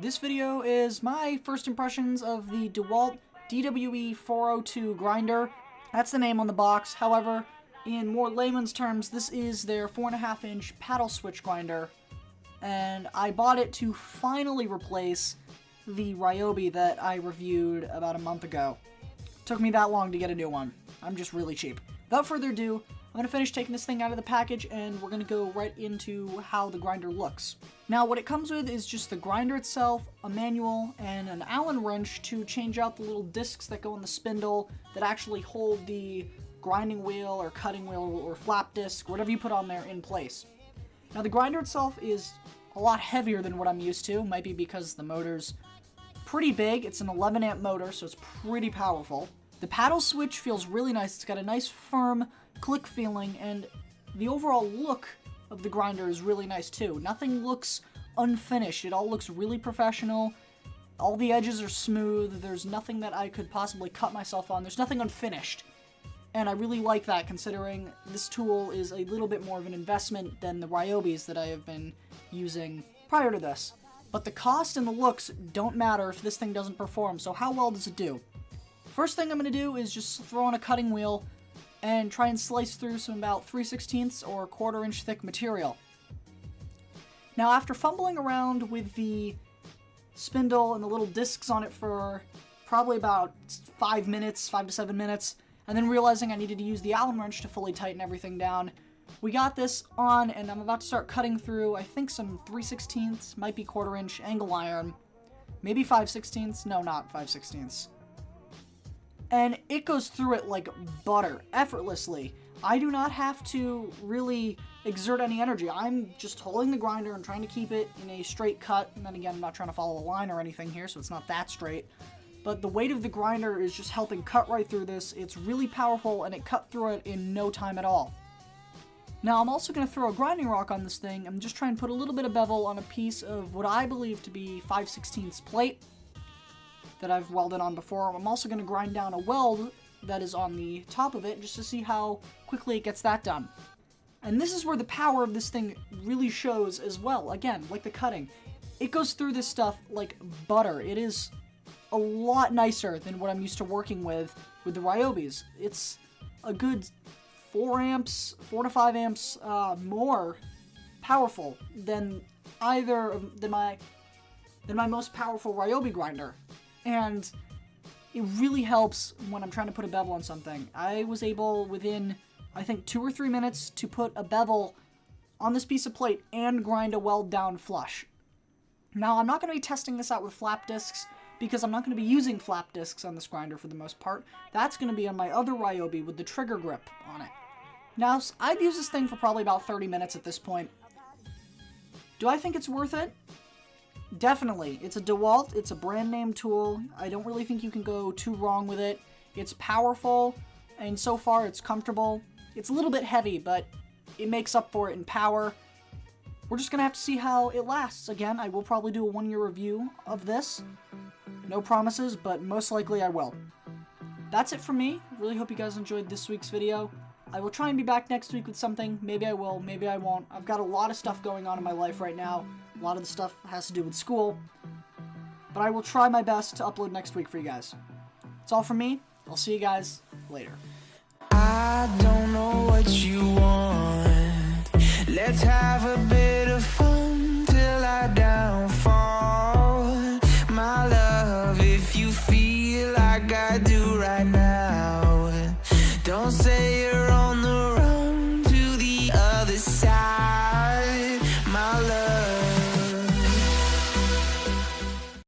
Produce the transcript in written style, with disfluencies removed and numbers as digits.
This video is my first impressions of the DeWalt DWE402 grinder. That's the name on the box. However, in more layman's terms, this is their 4.5-inch paddle switch grinder. And I bought it to finally replace the Ryobi that I reviewed about a month ago. Took me that long to get a new one. I'm just really cheap. Without further ado, I'm going to finish taking this thing out of the package, and we're going to go right into how the grinder looks. Now, what it comes with is just the grinder itself, a manual, and an Allen wrench to change out the little discs that go in the spindle that actually hold the grinding wheel or cutting wheel or flap disc, whatever you put on there, in place. Now, the grinder itself is a lot heavier than what I'm used to. Might be because the motor's pretty big. It's an 11 amp motor, so it's pretty powerful. The paddle switch feels really nice. It's got a nice firm click feeling, and the overall look of the grinder is really nice too. Nothing looks unfinished. It all looks really professional. All the edges are smooth. There's nothing that I could possibly cut myself on. There's nothing unfinished. And I really like that, considering this tool is a little bit more of an investment than the Ryobis that I have been using prior to this. But the cost and the looks don't matter if this thing doesn't perform, so how well does it do? First thing I'm going to do is just throw on a cutting wheel and try and slice through some about 3/16 or 1/4 inch thick material. Now, after fumbling around with the spindle and the little discs on it for probably about 5 to 7 minutes, and then realizing I needed to use the Allen wrench to fully tighten everything down, we got this on, and I'm about to start cutting through, I think, some 3/16, might be 1/4 inch angle iron, maybe 5/16, no, not 5/16. And it goes through it like butter, effortlessly. I do not have to really exert any energy. I'm just holding the grinder and trying to keep it in a straight cut. And then again, I'm not trying to follow a line or anything here, so it's not that straight. But the weight of the grinder is just helping cut right through this. It's really powerful, and it cut through it in no time at all. Now, I'm also going to throw a grinding rock on this thing. I'm just trying to put a little bit of bevel on a piece of what I believe to be 5/16 plate that I've welded on before. I'm also going to grind down a weld that is on the top of it just to see how quickly it gets that done. And this is where the power of this thing really shows as well. Again, like the cutting. It goes through this stuff like butter. It is a lot nicer than what I'm used to working with the Ryobis. It's a good 4 to 5 amps more powerful than my most powerful Ryobi grinder. And it really helps when I'm trying to put a bevel on something. I was able, within, I think, 2 or 3 minutes, to put a bevel on this piece of plate and grind a weld down flush. Now, I'm not going to be testing this out with flap discs, because I'm not going to be using flap discs on this grinder for the most part. That's going to be on my other Ryobi with the trigger grip on it. Now, I've used this thing for probably about 30 minutes at this point. Do I think it's worth it? Definitely. It's a DeWalt. It's a brand name tool. I don't really think you can go too wrong with it. It's powerful, and so far it's comfortable. It's a little bit heavy, but it makes up for it in power. We're just going to have to see how it lasts. Again, I will probably do a 1-year review of this. No promises, but most likely I will. That's it from me. Really hope you guys enjoyed this week's video. I will try and be back next week with something. Maybe I will, maybe I won't. I've got a lot of stuff going on in my life right now. A lot of the stuff has to do with school. But I will try my best to upload next week for you guys. That's all from me. I'll see you guys later. I don't know what you want. Let's have a bit